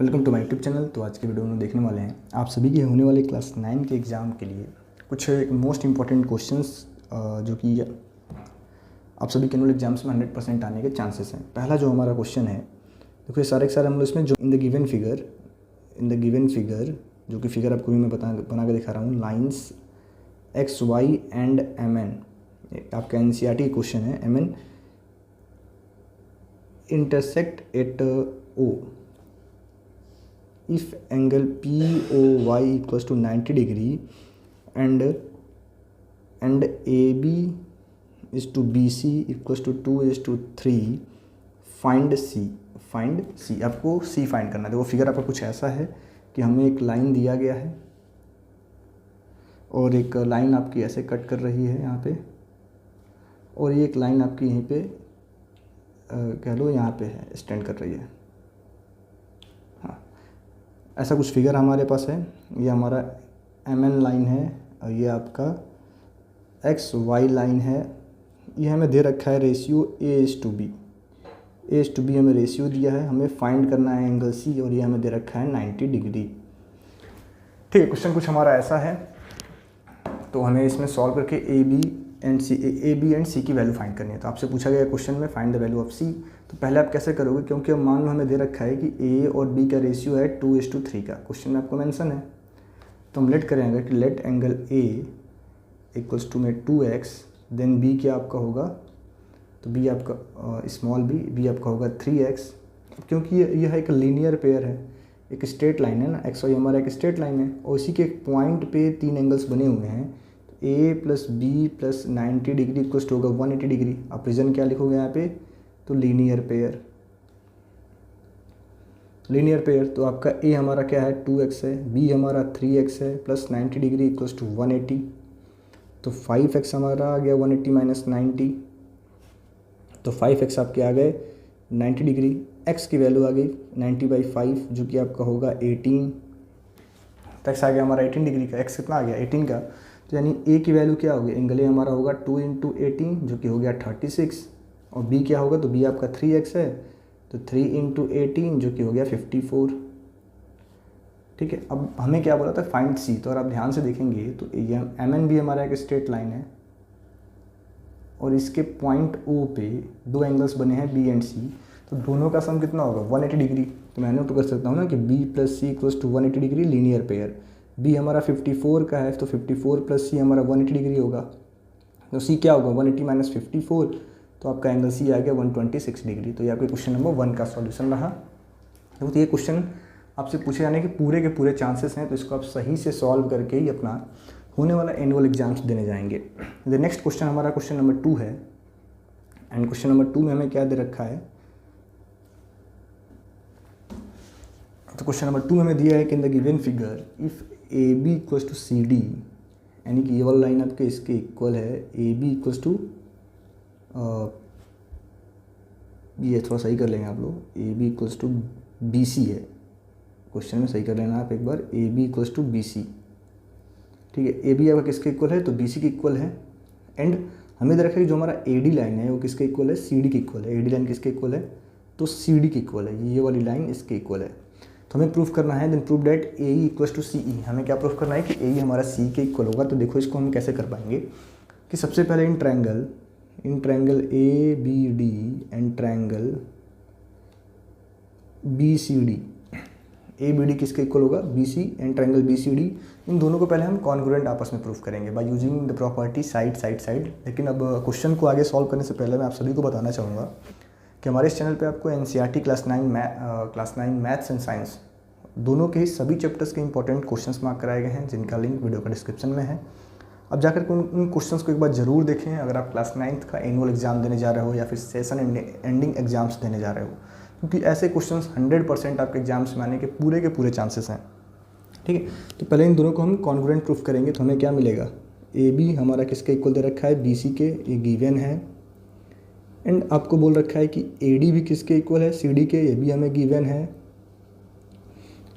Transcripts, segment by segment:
Welcome to my YouTube channel. तो आज के वीडियो में देखने वाले हैं आप सभी के होने वाले क्लास 9 के एग्ज़ाम के लिए कुछ मोस्ट इम्पॉर्टेंट क्वेश्चंस जो कि आप सभी के एनुअल एग्जाम्स में 100% आने के चांसेस हैं। पहला जो हमारा क्वेश्चन है, देखो ये सारे के सारे हम लोग इसमें जो इन द गिवन फिगर जो कि फिगर आपको भी मैं बना के दिखा रहा हूँ, lines x y and m n, आपका NCERT क्वेश्चन है। M n intersect at o if angle POY equals to 90 degree and AB is to BC equals to 2:3, find C। आपको C फाइंड करना है। देखो फिगर आपका कुछ ऐसा है कि हमें एक लाइन दिया गया है और एक लाइन आपकी ऐसे कट कर रही है यहाँ पे, और ये एक लाइन आपकी यहीं पे कह लो यहाँ पे है, स्टैंड कर रही है। ऐसा कुछ फिगर हमारे पास है। ये हमारा MN लाइन है और ये आपका XY लाइन है। ये हमें दे रखा है रेशियो A:B हमें रेशियो दिया है। हमें फाइंड करना है एंगल C और ये हमें दे रखा है 90 डिग्री। ठीक है, क्वेश्चन कुछ हमारा ऐसा है। तो हमें इसमें सॉल्व करके ए बी एंड सी की वैल्यू फाइंड करनी है। तो आपसे पूछा गया क्वेश्चन में फाइंड द वैल्यू ऑफ सी। तो पहले आप कैसे करोगे, क्योंकि अब मान लो हमें दे रखा है कि ए और बी का रेशियो है 2:3 का, क्वेश्चन में आपको मेंशन है। तो हम लेट करेंगे कि let angle a equals to में 2x, देन बी क्या आपका होगा, तो बी आपका स्मॉल बी आपका होगा 3x। क्योंकि यह एक लीनियर पेयर है, एक स्ट्रेट लाइन है ना, एक्स वाई हमारा एक स्ट्रेट लाइन है और इसी के एक पॉइंट पे 3 एंगल्स बने हुए हैं। A plus b plus 90 degree equals to होगा 180 डिग्री। आप रीजन क्या लिखोगे यहाँ पे, तो लीनियर पेयर। तो आपका A हमारा क्या है 2x है, B हमारा 3x है, प्लस 90 डिग्री इक्वल्स टू 180। तो 5x हमारा आ गया 180 माइनस 90, तो 5x आपके आ गए 90 डिग्री। x की वैल्यू आ गई 90/5 जो कि आपका होगा 18। तो x आ गया हमारा 18 डिग्री का, x कितना आ गया 18 का। तो यानी A की वैल्यू क्या होगी, एंगल A हमारा होगा 2 × 18 जो कि हो गया 36, और B क्या होगा, तो B आपका 3x है, तो 3 × 18 जो कि हो गया 54। ठीक है, अब हमें क्या बोला था फाइंड C। तो अगर आप ध्यान से देखेंगे तो ये MN भी हमारा एक स्ट्रेट लाइन है और इसके पॉइंट O पे 2 एंगल्स बने हैं B एंड C। तो दोनों का सम कितना होगा 180 डिग्री। तो मैं नोट कर सकता हूँ ना कि B plus C equals to 180 degree, linear pair. B हमारा 54 का है, तो 54 प्लस C हमारा 180 डिग्री होगा। तो C क्या होगा 180 माइनस 54, तो आपका एंगल C आ गया 126 डिग्री। तो ये आपके क्वेश्चन नंबर 1 का सॉल्यूशन रहा। तो ये क्वेश्चन आपसे पूछे जाने के पूरे चांसेस हैं, तो इसको आप सही से सॉल्व करके ही अपना होने वाला एनुअल एग्जाम्स देने जाएंगे। द नेक्स्ट क्वेश्चन हमारा क्वेश्चन नंबर 2 है, एंड क्वेश्चन नंबर 2 में हमें क्या दे रखा है, तो क्वेश्चन नंबर 2 में हमें दिया है कि in the given figure if a B equals to c d, यानी कि ये वाला लाइन आपके इसके इक्वल है, ए बी इक्वल्स टू, ये थोड़ा सही कर लेंगे आप लोग, A B equals to B C है, क्वेश्चन में सही कर लेना आप एक बार, A B equals to B C. ठीक है, ए बी आपका किसके इक्वल है, तो बी सी के इक्वल है। एंड हमें दे रखा है कि जो हमारा ए डी लाइन है वो किसके इक्वल है, सी डी के इक्वल है। ए डी लाइन किसके इक्वल है, तो सी डी के इक्वल है, ये वाली लाइन इसके इक्वल है। तो हमें प्रूफ करना है, then prove that A E equals to C E. हमें क्या प्रूफ करना है कि ए ई हमारा सी के इक्वल होगा। तो देखो इसको हम कैसे कर पाएंगे कि सबसे पहले in triangle A B D and triangle B C D, A B D किसके इक्वल होगा, B C, and triangle B C D, इन दोनों को पहले हम कॉन्ग्रुएंट आपस में प्रूफ करेंगे by using the property side. लेकिन अब क्वेश्चन को आगे सॉल्व करने से पहले मैं आप सभी को बताना चाहूँगा कि हमारे इस चैनल पे आपको NCERT class 9 maths and science दोनों के ही सभी चैप्टर्स के इंपॉर्टेंट क्वेश्चंस मार्क कराए गए हैं, जिनका लिंक वीडियो का डिस्क्रिप्शन में है। अब जाकर के उन क्वेश्चंस को एक बार ज़रूर देखें अगर आप क्लास 9th का एनुअल एग्जाम देने जा रहे हो या फिर सेशन एंडिंग एग्जाम्स देने जा रहे हो, क्योंकि ऐसे क्वेश्चंस 100% आपके एग्जाम्स में आने के पूरे चांसेस हैं। ठीक है, तो पहले इन दोनों को हम कॉन्ग्रुएंट प्रूफ करेंगे। तो हमें क्या मिलेगा, ए बी हमारा किसके इक्वल दे रखा है, बी सी के, ये गिवन है। एंड आपको बोल रखा है कि ए डी भी किसके इक्वल है, सी डी के, ये भी हमें गिवन है।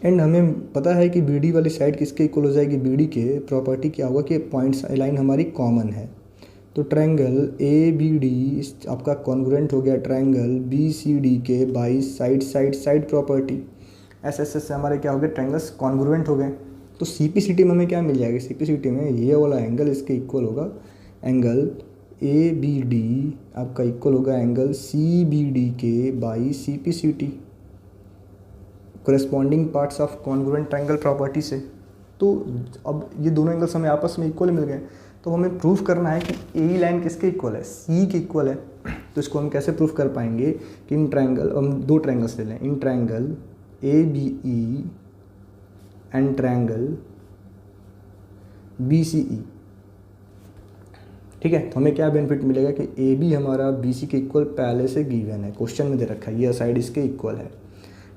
एंड हमें पता है कि बी डी वाली साइड किसके इक्वल हो जाएगी, बी डी के। प्रॉपर्टी क्या होगा कि पॉइंट्स लाइन हमारी कॉमन है। तो ट्रायंगल ए बी डी आपका कॉन्ग्रुएंट हो गया ट्रायंगल बी सी डी के by side property. S S S से हमारे क्या हो गए, ट्रायंगल्स कॉन्ग्रुएंट हो गए। तो CPCT में हमें क्या मिल जाएगा, CPCT में ये वाला एंगल इसके इक्वल होगा, एंगल ABD आपका इक्वल होगा एंगल CBD के by CPCT, corresponding parts of congruent triangle property से। तो अब ये दोनों एंगल्स हमें आपस में इक्वल मिल गए, तो हमें प्रूफ करना है कि ए लाइन किसके इक्वल है, सी के इक्वल है। तो इसको हम कैसे प्रूफ कर पाएंगे कि इन ट्रायंगल, हम दो ट्रायंगल्स ले लें, in triangle ABE and triangle BCE, ठीक है। तो हमें क्या बेनिफिट मिलेगा कि AB हमारा BC के इक्वल पहले से गिवन है, क्वेश्चन में दे रखा है, ये साइड इसके इक्वल है,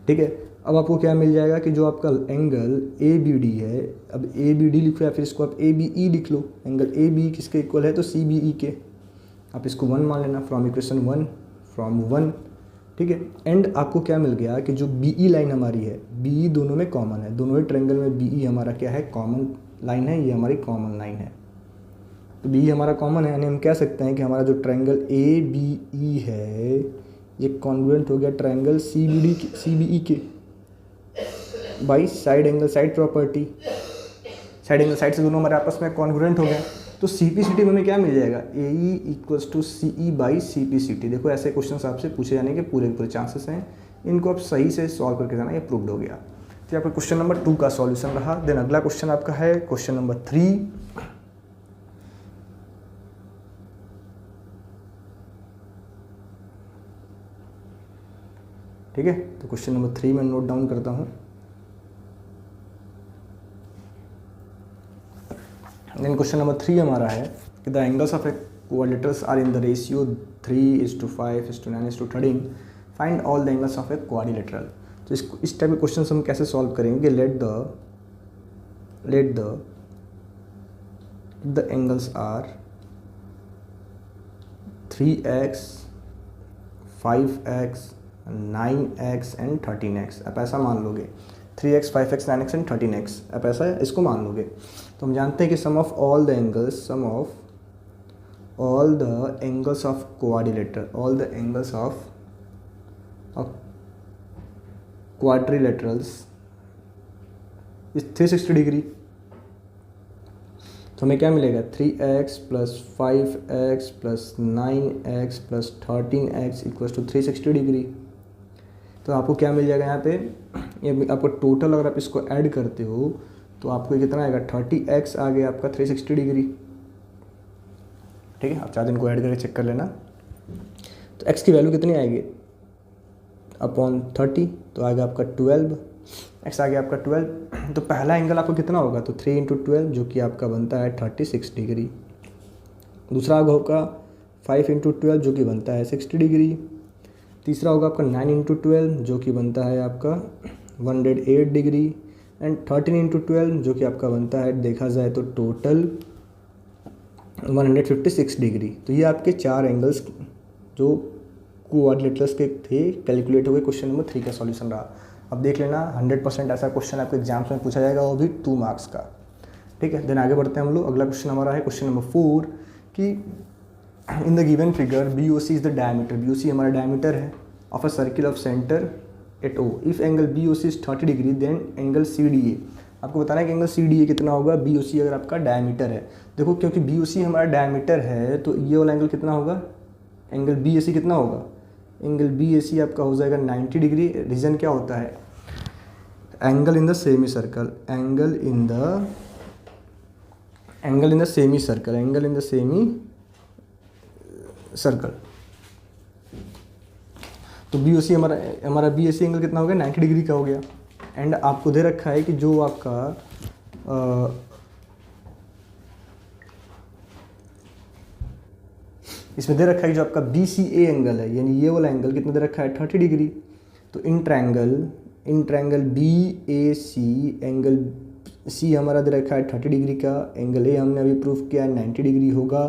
ठीक है। अब आपको क्या मिल जाएगा कि जो आपका एंगल ABD है, अब ABD लिखो या फिर इसको आप ABE लिख लो, एंगल AB किसके इक्वल है, तो CBE के, आप इसको 1 मान लेना फ्रॉम इक्वेशन 1, फ्रॉम 1, ठीक है। एंड आपको क्या मिल गया कि जो BE लाइन हमारी है, BE दोनों में कॉमन है, दोनों ही ट्रायंगल में BE हमारा क्या है, कॉमन लाइन है, ये हमारी कॉमन लाइन है। तो BE हमारा कॉमन है, यानी हम कह सकते हैं कि हमारा जो ट्रायंगल ABE है ये कॉन्ग्रुएंट हो गया ट्रायंगल CBE के by side angle side property, side angle side से दोनों हमारे आपस में कॉन्ग्रुएंट हो गए। तो CPCT में हमें क्या मिल जाएगा, AE equals to CE by CPCT। देखो ऐसे क्वेश्चन आपसे पूछे जाने के पूरे पूरे चांसेस हैं, इनको आप सही से सॉल्व करके जाना, ये प्रूव्ड हो गया। तो आपका क्वेश्चन नंबर 2 का सॉल्यूशन रहा। देन अगला क्वेश्चन आपका है क्वेश्चन नंबर 3। ठीक है, तो क्वेश्चन नंबर 3 मैं नोट डाउन करता हूँ। देन क्वेश्चन नंबर 3 हमारा है कि the angles of a quadrilaterals are in the ratio 3:5:9:13। Find all the angles of a quadrilateral. तो इस टाइप के क्वेश्चन हम कैसे सॉल्व करेंगे, let the angles are 3x 5x 9x and 13x। आप ऐसा मान लोगे 3x 5x 9x and 13x, आप ऐसा इसको मान लोगे। तो हम जानते हैं कि sum of all the angles of quadrilateral, all the angles of quadrilaterals is 360 degree. तो हमें क्या मिलेगा, 3x plus 5x plus 9x plus 13x equals to 360 degree. तो आपको क्या मिल जाएगा यहाँ पे, ये आपको टोटल अगर आप इसको ऐड करते हो तो आपको कितना आएगा, 30x आ गया आपका 360 डिग्री। ठीक है, आप चाहे इनको ऐड करके चेक कर लेना। तो x की वैल्यू कितनी आएगी, अपॉन 30, तो आएगा आपका 12, x आ गया आपका 12। तो पहला एंगल आपको कितना होगा, तो 3 × 12 जो कि आपका बनता है 36 डिग्री। दूसरा होगा 5 × 12 जो कि बनता है 60 डिग्री। तीसरा होगा आपका 9 × 12 जो कि बनता है आपका 108 डिग्री। एंड 13 × 12 जो कि आपका बनता है, देखा जाए तो टोटल 156 डिग्री। तो ये आपके 4 एंगल्स जो क्वाड्रिलेटरल्स के थे कैलकुलेट हुए। क्वेश्चन नंबर 3 का सॉल्यूशन रहा। अब देख लेना 100% ऐसा क्वेश्चन आपके एग्जाम्स में पूछा जाएगा, वो भी 2 मार्क्स का। ठीक है, देन आगे बढ़ते हैं हम लोग। अगला क्वेश्चन हमारा है क्वेश्चन नंबर 4 कि in the given figure BOC is the diameter, BOC हमारा डायमीटर है of a circle of centre at O। If angle BOC is 30 degree then angle CDA। आपको बताना है कि एंगल CDA कितना होगा, BOC अगर आपका डायमीटर है। देखो क्योंकि BOC हमारा डायमीटर है तो ये वाला एंगल कितना होगा, एंगल BAC कितना होगा, एंगल BAC आपका हो जाएगा 90 डिग्री। रीजन क्या होता है, angle in the semi circle, angle in the semi circle. तो BOC हमारा BAC एंगल कितना हो गया, 90 डिग्री का हो गया। एंड आपको दे रखा है कि जो आपका इसमें दे रखा है कि जो आपका BCA एंगल है, यानी ये वाला एंगल कितना दे रखा है, 30 डिग्री। तो in triangle BAC angle C हमारा दे रखा है 30 डिग्री का, एंगल A हमने अभी प्रूफ किया है 90 डिग्री होगा,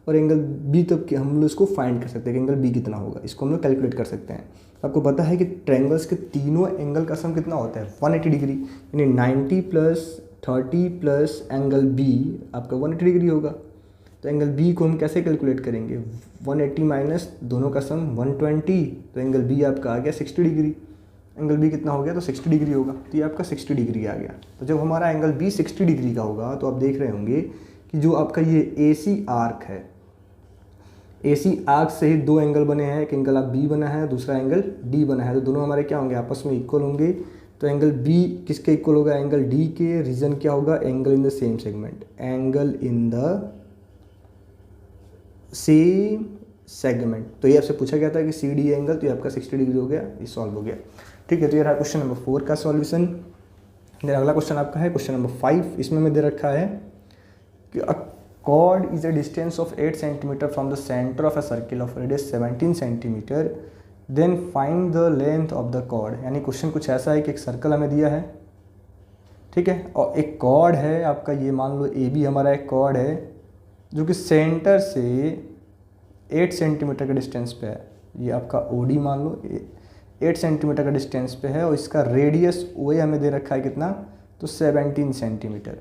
और एंगल B तब कि हम लोग इसको फाइंड कर सकते हैं कि एंगल B कितना होगा, इसको हम लोग कैलकुलेट कर सकते हैं। आपको पता है कि ट्रायंगल्स के तीनों एंगल का सम कितना होता है, 180 डिग्री, यानी 90 प्लस 30 प्लस एंगल B आपका 180 डिग्री होगा। तो एंगल B को हम कैसे कैलकुलेट करेंगे, 180 माइनस दोनों का सम 120, तो एंगल B आपका आ गया 60 डिग्री। एंगल बी कितना हो गया, तो 60 डिग्री होगा, तो ये आपका 60 डिग्री आ गया। तो जब हमारा एंगल बी 60 डिग्री का होगा तो आप देख रहे होंगे कि जो आपका ये AC आर्क है, AC आर्क से ही दो एंगल बने हैं, एक एंगल आप बी बना है, दूसरा एंगल डी बना है, तो दोनों हमारे क्या होंगे, आपस में इक्वल होंगे। तो एंगल बी किसके इक्वल होगा, एंगल डी के। रीजन क्या होगा, angle in the same segment, angle in the same segment. तो ये आपसे पूछा गया था कि CD एंगल, तो ये आपका 60 डिग्री हो गया, ये सॉल्व हो गया। ठीक है, तो ये रहा क्वेश्चन नंबर 4 का सॉल्यूशन। फिर अगला क्वेश्चन आपका है क्वेश्चन नंबर 5। इसमें मैं दे रखा है कि अ chord is a distance of 8 cm from the center of a circle of radius 17 cm, then find the length of the chord। यानी क्वेश्चन कुछ ऐसा है कि एक सर्कल हमें दिया है, ठीक है, और एक कॉर्ड है आपका, ये मान लो AB हमारा एक कॉर्ड है जो कि सेंटर से 8 सेंटीमीटर के डिस्टेंस पे है। ये आपका OD मान लो 8 सेंटीमीटर का डिस्टेंस पे है, और इसका रेडियस OA हमें दे रखा है कितना, तो 17 सेंटीमीटर।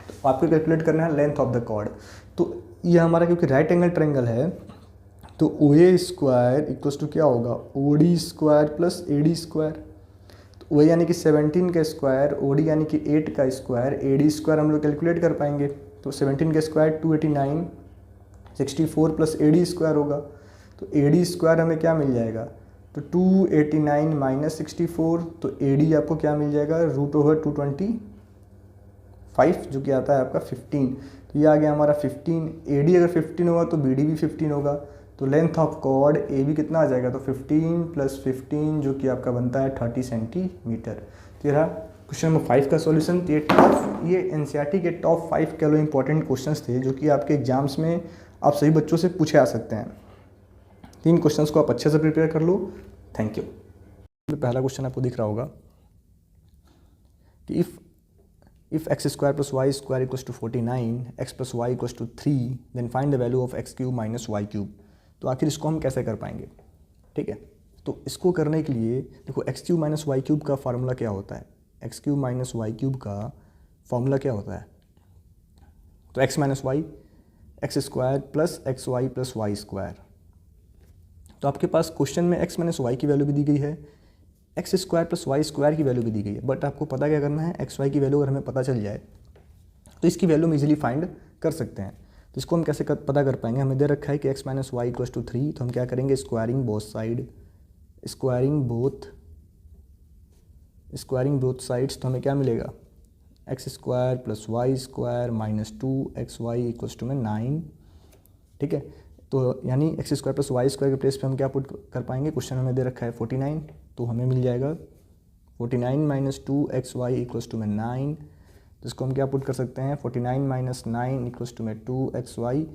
तो आपको कैलकुलेट करना है लेंथ ऑफ द कॉर्ड। तो ये हमारा क्योंकि राइट एंगल ट्रायंगल है, तो OA स्क्वायर इक्वल्स टू क्या होगा, OD square plus AD square. तो OA यानी कि 17 का स्क्वायर, OD यानी कि 8 का स्क्वायर, AD स्क्वायर हम लोग कैलकुलेट कर पाएंगे। तो 17 का स्क्वायर 289, 64 प्लस AD स्क्वायर होगा। तो AD स्क्वायर हमें क्या मिल जाएगा, तो 289 माइनस 64, तो AD आपको क्या मिल जाएगा, √225, जो कि आता है आपका 15। तो ये आ गया हमारा 15। AD अगर 15 होगा तो BD भी 15 होगा। तो लेंथ ऑफ कॉर्ड AB कितना आ जाएगा, तो 15 प्लस 15, जो कि आपका बनता है 30 सेंटीमीटर। तो ये रहा क्वेश्चन नंबर 5 का सॉल्यूशन। तो ये NCERT के टॉप 5 कह लो इंपॉर्टेंट क्वेश्चंस थे, जो कि आपके एग्जाम्स में आप सभी बच्चों से पूछे आ सकते हैं। 3 क्वेश्चंस को आप अच्छे से प्रिपेयर कर लो। Thank you. पहला क्वेश्चन आपको दिख रहा होगा कि if x square plus y square equals to 49, x plus y equals to 3, then find the value of x cube minus y cube. तो आखिर इसको हम कैसे कर पाएंगे, ठीक है। तो इसको करने के लिए देखो, x cube minus y cube का फार्मूला क्या होता है, x cube minus y cube का फार्मूला क्या होता है, तो x minus y x square plus x y plus y square. तो आपके पास क्वेश्चन में x माइनस वाई की वैल्यू भी दी गई है, x square plus y square की वैल्यू भी दी गई है, बट आपको पता क्या करना है, एक्स वाई की वैल्यू अगर हमें पता चल जाए तो इसकी वैल्यू हम इजीली फाइंड कर सकते हैं। तो इसको हम कैसे पता कर पाएंगे, हमें दे रखा है कि x minus y equals to 3, तो हम क्या करेंगे, स्क्वायरिंग बोथ साइड्स। तो हमें क्या मिलेगा, x square plus y square minus 2xy equals to में 9, ठीक है। तो यानी x square plus y square के प्लेस पे हम क्या पुट कर पाएंगे, क्वेश्चन हमें दे रखा है 49, तो हमें मिल जाएगा 49 माइनस 2xy इक्वल्स टू में 9। तो इसको हम क्या पुट कर सकते हैं, 49 माइनस 9 इक्वल्स टू में 2xy।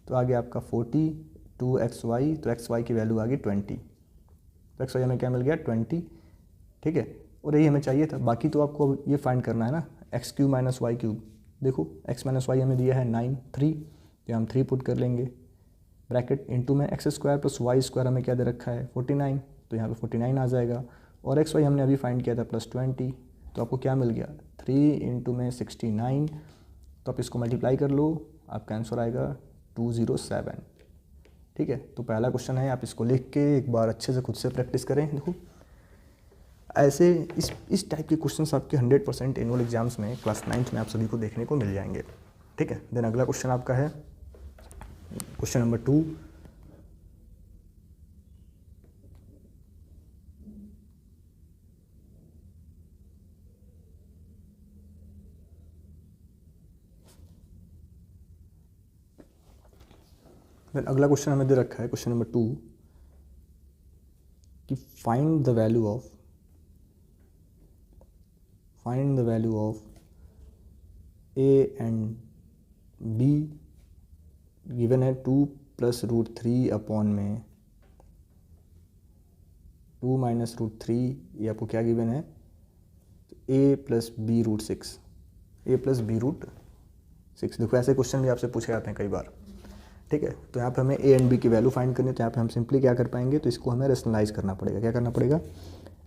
तो आगे आपका 40 2xy, तो xy की वैल्यू आ गई 20, तो xy हमें क्या मिल गया 20, ठीक है। और यही हमें चाहिए था, बाकी तो आपको ये फाइंड करना है ना, x cube minus y cube. देखो x माइनस वाई हमें दिया है 9 3, तो हम 3 पुट कर लेंगे, ब्रैकेट इनटू में x square plus y square हमें क्या दे रखा है 49, तो यहाँ पे 49 आ जाएगा, और एक्स वाई हमने अभी फाइंड किया था प्लस 20, तो आपको क्या मिल गया 3 इंटू में 69। तो आप इसको मल्टीप्लाई कर लो, आपका आंसर आएगा 207, ठीक है। तो पहला क्वेश्चन है, आप इसको लिख के एक बार अच्छे से खुद से प्रैक्टिस करें। देखो ऐसे इस टाइप के क्वेश्चंस आपके 100% एनुअल एग्जाम्स में क्लास 9th में आप सभी को देखने को मिल जाएंगे, ठीक है। देन अगला क्वेश्चन आपका है क्वेश्चन नंबर 2। देन अगला क्वेश्चन हमें दे रखा है क्वेश्चन नंबर 2 कि find the value of a and b given है 2 प्लस √3 अपॉन में 2 माइनस √3, ये आपको क्या गिवन है, a plus b √6, a plus b √6। देखो ऐसे क्वेश्चन भी आपसे पूछे जाते हैं कई बार, ठीक है। तो यहाँ पे हमें a एंड b की वैल्यू फाइंड करनी है, तो यहाँ पे हम सिंपली क्या कर पाएंगे, तो इसको हमें रेशनलाइज करना पड़ेगा। क्या करना पड़ेगा,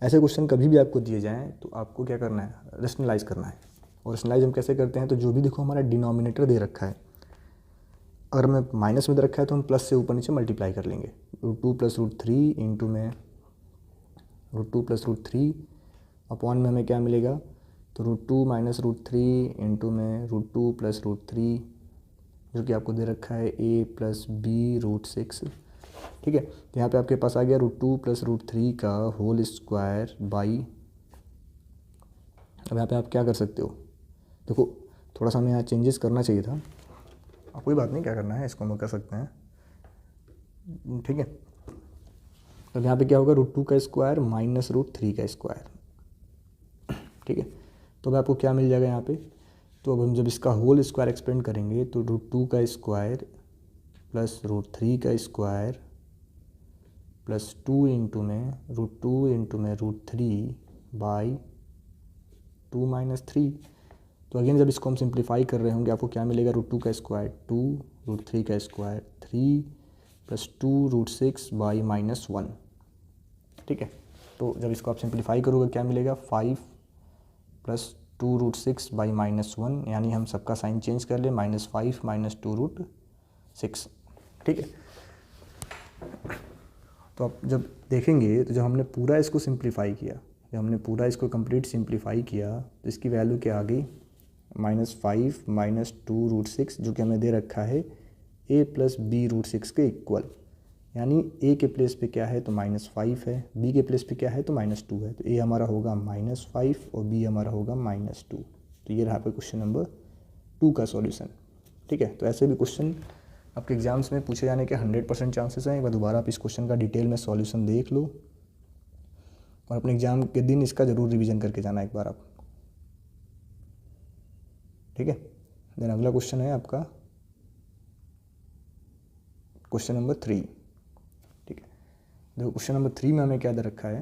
ऐसे क्वेश्चन कभी भी आपको दिए जाएँ तो आपको क्या करना है, रेशनलाइज करना है। और रेशनलाइज हम कैसे करते हैं, तो जो भी देखो हमारा डिनोमिनेटर दे रखा है, अगर हमें माइनस में दे रखा है तो हम प्लस से ऊपर नीचे मल्टीप्लाई कर लेंगे, 2 प्लस √3 इंटू में √2 प्लस √3 अपॉन में हमें क्या मिलेगा, तो √2 माइनस √3 इंटू में √2 प्लस √3 जो कि आपको दे रखा है a प्लस बी √6। ठीक है, तो यहाँ पे आपके पास आ गया √2 प्लस √3 का होल स्क्वायर बाई, अब यहाँ पे आप क्या कर सकते हो, देखो थोड़ा सा हमें यहाँ चेंजेस करना चाहिए था, अब कोई बात नहीं, क्या करना है इसको हम कर सकते हैं। ठीक है, तो यहाँ पे क्या होगा, √2 का स्क्वायर माइनस √3 का स्क्वायर। ठीक है, तो अब आपको क्या मिल जाएगा यहाँ पे, तो अब हम जब इसका होल स्क्वायर एक्सपेंड करेंगे तो √2 का स्क्वायर प्लस √3 का स्क्वायर प्लस 2 इंटू में √2 इंटू में √3 बाई 2 माइनस 3। तो अगेन जब इसको हम सिंप्लीफाई कर रहे होंगे आपको क्या मिलेगा, √2 का स्क्वायर 2, √3 का स्क्वायर 3 प्लस 2 √6 बाई -1। ठीक है, तो जब इसको आप सिंप्लीफाई करोगे क्या मिलेगा, 5 प्लस 2 √6 बाई -1, यानी हम सबका साइन चेंज कर ले, -5 माइनस 2 √6। ठीक है, तो आप जब देखेंगे तो जब हमने पूरा इसको सिंप्लीफाई किया, जब हमने पूरा इसको कंप्लीट सिंप्लीफाई किया तो इसकी वैल्यू क्या आ गई, -5 माइनस 2 √6 जो कि हमें दे रखा है a प्लस बी √6 के इक्वल, यानी a के प्लेस पे क्या है तो -5 है, b के प्लेस पे क्या है तो -2 है, तो a हमारा होगा -5 और b हमारा होगा -2। तो ये रहा पे क्वेश्चन नंबर 2 का सॉल्यूशन। ठीक है, तो ऐसे भी क्वेश्चन आपके एग्जाम्स में पूछे जाने के 100% चांसेस हैं। एक बार दोबारा आप इस क्वेश्चन का डिटेल में सॉल्यूशन देख लो और अपने एग्जाम के दिन इसका ज़रूर रिवीजन करके जाना एक बार आप। ठीक है, देन अगला क्वेश्चन है आपका क्वेश्चन नंबर 3। ठीक है, देखो क्वेश्चन नंबर 3 में हमें क्या दे रखा है,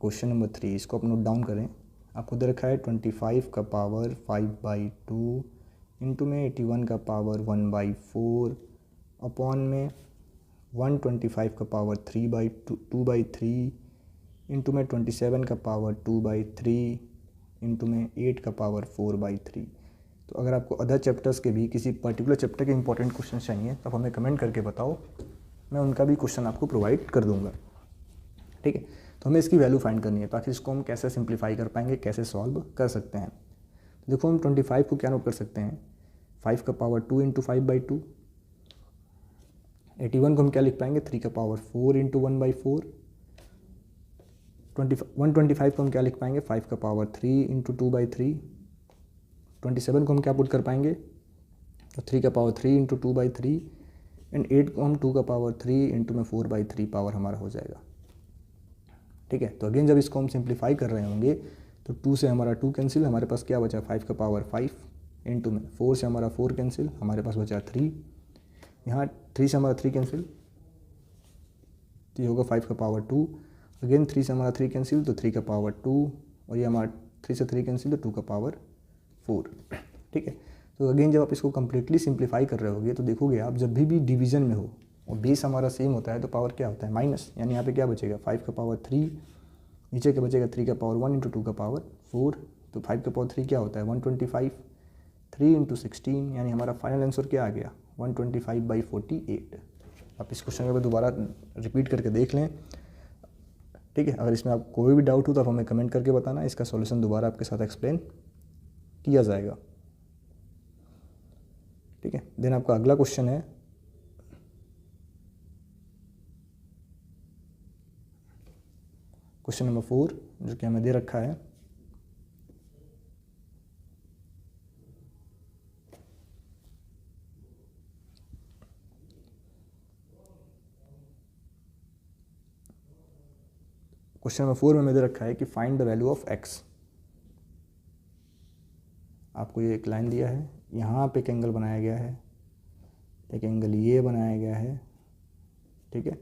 क्वेश्चन नंबर 3 इसको आप नोट डाउन करें। आपको दे रखा है 25 का पावर 5/2 इंटू में 81 का पावर 1/4 अपॉन में 125 का पावर 2/3 इंटू में 27 का पावर 2/3 इंटू में 8 का पावर 4/3। तो अगर आपको अदर चैप्टर्स के भी किसी पर्टिकुलर चैप्टर के इंपॉर्टेंट क्वेश्चन चाहिए तो आप हमें कमेंट करके बताओ, मैं उनका भी क्वेश्चन आपको प्रोवाइड कर दूंगा। ठीक है, तो हमें इसकी वैल्यू फाइंड करनी है, ताकि इसको हम कैसे सिंप्लीफाई कर पाएंगे, कैसे सॉल्व कर सकते हैं। तो देखो हम 25 को क्या नोट कर सकते हैं, 5 का पावर 2 इंटू 5/2। 81 को हम क्या लिख पाएंगे, 3 का पावर 4 इंटू 1/4। 125 को हम क्या लिख पाएंगे, 5 का पावर 3 इंटू 2/3। 27 को हम क्या पुट कर पाएंगे, तो 3 का पावर 3 इंटू 2/3 एंड 8 को हम 2 का पावर 3 इंटू में 4/3 पावर हमारा हो जाएगा। ठीक है, तो अगेन जब इसको हम सिंप्लीफाई कर रहे होंगे तो 2 से हमारा 2 कैंसिल, हमारे पास क्या बचा, 5 का पावर 5 इंटू में 4 से हमारा 4 कैंसिल, हमारे पास बचा 3, यहाँ 3 से हमारा 3 कैंसिल, तो ये होगा 5 का पावर 2, अगेन 3 से हमारा 3 कैंसिल तो 3 का पावर 2, और ये हमारा 3 से 3 कैंसिल तो 2 का पावर 4। ठीक है, तो अगेन जब आप इसको कम्प्लीटली सिंप्लीफाई कर रहे होगे तो देखोगे आप जब भी डिवीजन में हो और बेस हमारा सेम होता है तो पावर क्या होता है, माइनस, यानी यहाँ पे क्या बचेगा, 5 का पावर 3, नीचे क्या बचेगा 3 का पावर 1 इंटू 2 का पावर 4, तो 5 का पावर 3 क्या होता है 125, 3 इंटू 16, यानी हमारा फाइनल आंसर क्या आ गया 125/48। आप इस क्वेश्चन को दोबारा रिपीट करके देख लें। ठीक है, अगर इसमें आप कोई भी डाउट हो तो आप हमें कमेंट करके बताना, इसका सॉल्यूशन दोबारा आपके साथ एक्सप्लेन किया जाएगा। ठीक है, देन आपका अगला क्वेश्चन है क्वेश्चन नंबर 4 जो कि हमें दे रखा है क्वेश्चन नंबर 4 में हमें दे रखा है कि find the value of x। आपको ये एक लाइन दिया है, यहाँ पे एक एंगल बनाया गया है, एक एंगल ये बनाया गया है। ठीक है,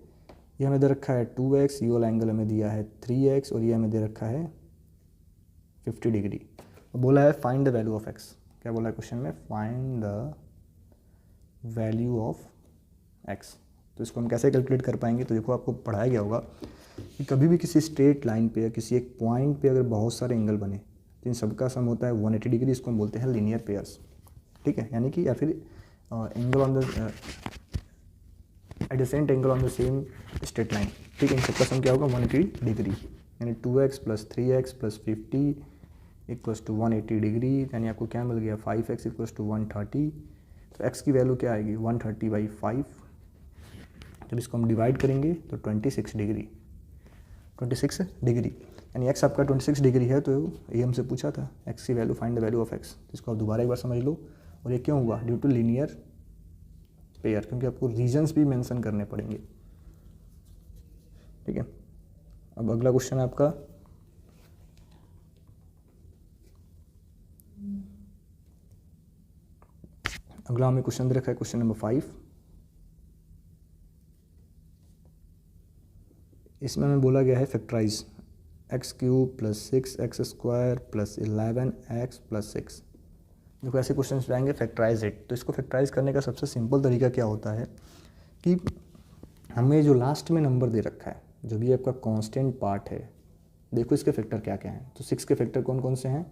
ये हमें दे रखा है 2x, ये वाला एंगल हमें दिया है 3x और ये हमें दे रखा है 50 डिग्री। और बोला है find the value of x। क्या बोला है क्वेश्चन में, find the value of x। तो इसको हम कैसे कैलकुलेट कर पाएंगे, तो देखो आपको पढ़ाया गया होगा कि कभी भी किसी स्ट्रेट लाइन पे या किसी एक पॉइंट पे अगर बहुत सारे एंगल बने तो इन सबका सम होता है 180 डिग्री, इसको हम बोलते हैं लीनियर पेयर्स। ठीक है, यानी कि या फिर angle on the adjacent angle on the same straight line. ठीक है, इन सबका सम क्या होगा 180 डिग्री, यानी 2x + 3x + 50 = 180 डिग्री, यानी आपको क्या मिल गया 5x = 130। तो x की वैल्यू क्या आएगी 130/5। जब इसको हम डिवाइड करेंगे तो 26 डिग्री, 26 डिग्री, यानी x आपका 26 डिग्री है। तो ये हमसे पूछा था x की value, find the value of x। इसको आप दोबारा एक बार समझ लो। और ये क्यों हुआ, ड्यू टू लीनियर पेयर, क्योंकि आपको रीजन्स भी मेंशन करने पड़ेंगे। ठीक है, अब अगला क्वेश्चन है आपका अगला हमें क्वेश्चन दे रखा है क्वेश्चन नंबर 5। इसमें हमें बोला गया है फैक्टराइज x³ + 6x² + 11x + 6। देखो ऐसे क्वेश्चन आएंगे फैक्टराइज इट। तो इसको फैक्टराइज करने का सबसे सिंपल तरीका क्या होता है कि हमें जो लास्ट में नंबर दे रखा है, जो भी आपका कांस्टेंट पार्ट है, देखो इसके फैक्टर क्या क्या हैं। तो 6 के फैक्टर कौन कौन से हैं,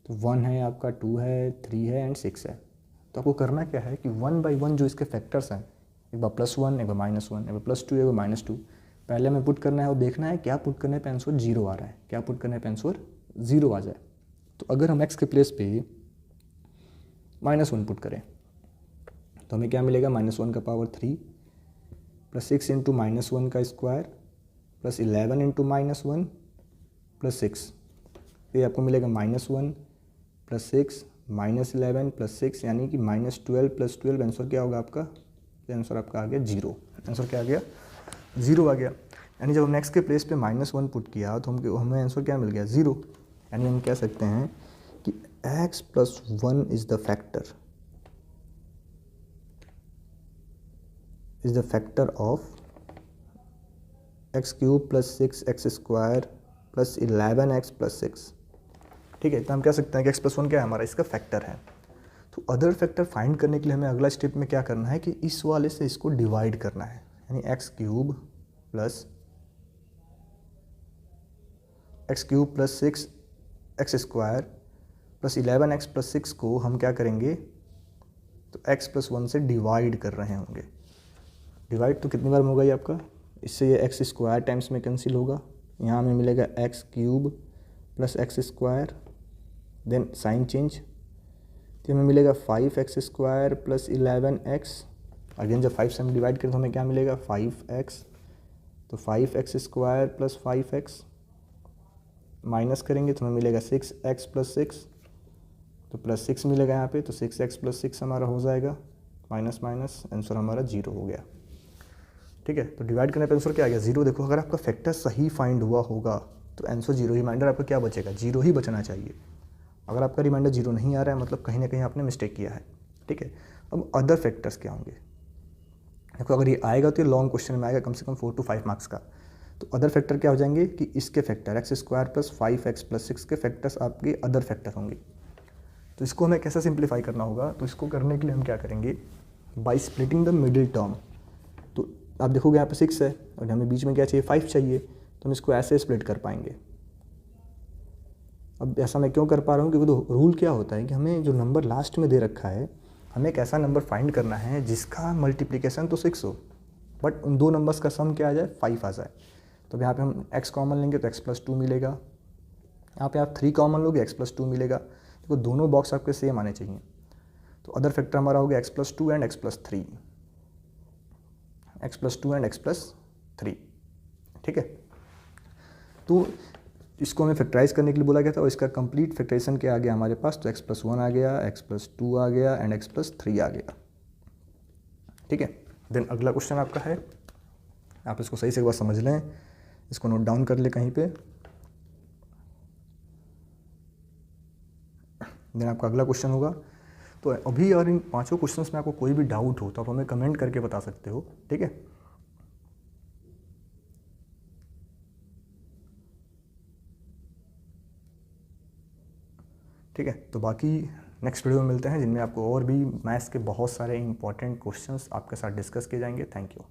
तो 1 है आपका, 2 है, 3 है एंड 6 है। तो आपको करना क्या है कि 1 बाई 1 जो इसके फैक्टर्स हैं, एक बार +1, एक बार -1, एक बार +2, एक बार -2, पहले हमें पुट करना है और देखना है क्या पुट करने पे आंसर 0 आ रहा है, क्या पुट करने पे आंसर 0 आ जाए। तो अगर हम x के प्लेस पे -1 पुट करें तो हमें क्या मिलेगा, -1 का पावर 3 + 6 × -1 का स्क्वायर + 11 × -1 + 6। ये आपको मिलेगा -1 + 6 -11 + 6, यानी कि -12 + 12। आंसर क्या होगा आपका, आंसर आपका आ गया 0। आंसर क्या आ गया, 0 आ गया। यानी जब हमने x के प्लेस पे -1 पुट किया तो हमें आंसर क्या मिल गया 0। यानी हम कह सकते हैं कि x + 1 is the factor of x³ + 6x² + 11x + 6। ठीक है, तो हम कह सकते हैं कि x + 1 क्या है हमारा, इसका फैक्टर है। तो अदर फैक्टर फाइंड करने के लिए हमें अगला स्टेप में क्या करना है कि इस वाले से इसको डिवाइड करना है, यानी x³ + 6x² + 11x + 6 को हम क्या करेंगे, तो x + 1 से डिवाइड कर रहे होंगे। डिवाइड तो कितनी बार में होगा ये आपका, इससे ये x² टाइम्स में कैंसिल होगा, यहाँ हमें मिलेगा x³ + x², then sign change, तो हमें मिलेगा 5x² + 11x। अगेन जब 5 से हम डिवाइड करें तो हमें क्या मिलेगा 5x, तो 5x² + 5x, माइनस करेंगे तो हमें मिलेगा 6x + 6, तो +6 मिलेगा यहाँ पे, तो 6x + 6 हमारा हो जाएगा, माइनस माइनस, आंसर हमारा 0 हो गया। ठीक है, तो डिवाइड करने पर आंसर क्या आ गया 0। देखो अगर आपका फैक्टर सही फाइंड हुआ होगा तो आंसर 0, रिमाइंडर आपका क्या बचेगा, 0 ही बचना चाहिए। अगर आपका रिमाइंडर 0 नहीं आ रहा है मतलब कहीं ना कहीं आपने मिस्टेक किया है। ठीक है, अब अदर फैक्टर्स क्या होंगे, देखो अगर ये आएगा तो ये लॉन्ग क्वेश्चन में आएगा, कम से कम 4 to 5 मार्क्स का। तो अदर फैक्टर क्या हो जाएंगे कि इसके फैक्टर x² + 5x + 6 के फैक्टर्स आपके अदर फैक्टर होंगे। तो इसको हमें कैसे सिंप्लीफाई करना होगा, तो इसको करने के लिए हम क्या करेंगे, by splitting the middle term. तो आप देखोगे यहाँ पे 6 है और हमें बीच में क्या चाहिए 5 चाहिए, तो हम इसको ऐसे स्प्लिट कर पाएंगे। अब ऐसा मैं क्यों कर पा रहा हूँ, क्योंकि तो रूल क्या होता है कि हमें जो नंबर लास्ट में दे रखा है, हमें एक ऐसा नंबर फाइंड करना है जिसका मल्टीप्लिकेशन तो 6 हो बट उन दो नंबर्स का सम क्या आ जाए 5 आ जाए। तो यहाँ पे हम x कॉमन लेंगे तो x + 2 मिलेगा, यहाँ पे आप 3 कॉमन लोगे x + 2 मिलेगा। देखो दोनों बॉक्स आपके सेम आने चाहिए। तो अदर फैक्टर हमारा हो गया x + 2 and x + 3, x + 2 and x + 3। ठीक है, तो इसको हमें फैक्टराइज करने के लिए बोला गया था और इसका कंप्लीट फैक्टराइजेशन क्या आ गया हमारे पास, तो x + 1 आ गया, x + 2 आ गया एंड x + 3 आ गया। ठीक है, देन अगला क्वेश्चन आपका है, आप इसको सही से एक बार समझ लें, इसको नोट डाउन कर ले कहीं पे। देन आपका अगला क्वेश्चन होगा, तो अभी अगर इन 5 क्वेश्चंस में आपको कोई भी डाउट हो तो आप हमें कमेंट करके बता सकते हो। ठीक है, ठीक है, तो बाकी नेक्स्ट वीडियो में मिलते हैं जिनमें आपको और भी मैथ्स के बहुत सारे इंपॉर्टेंट क्वेश्चंस आपके साथ डिस्कस किए जाएंगे। Thank you.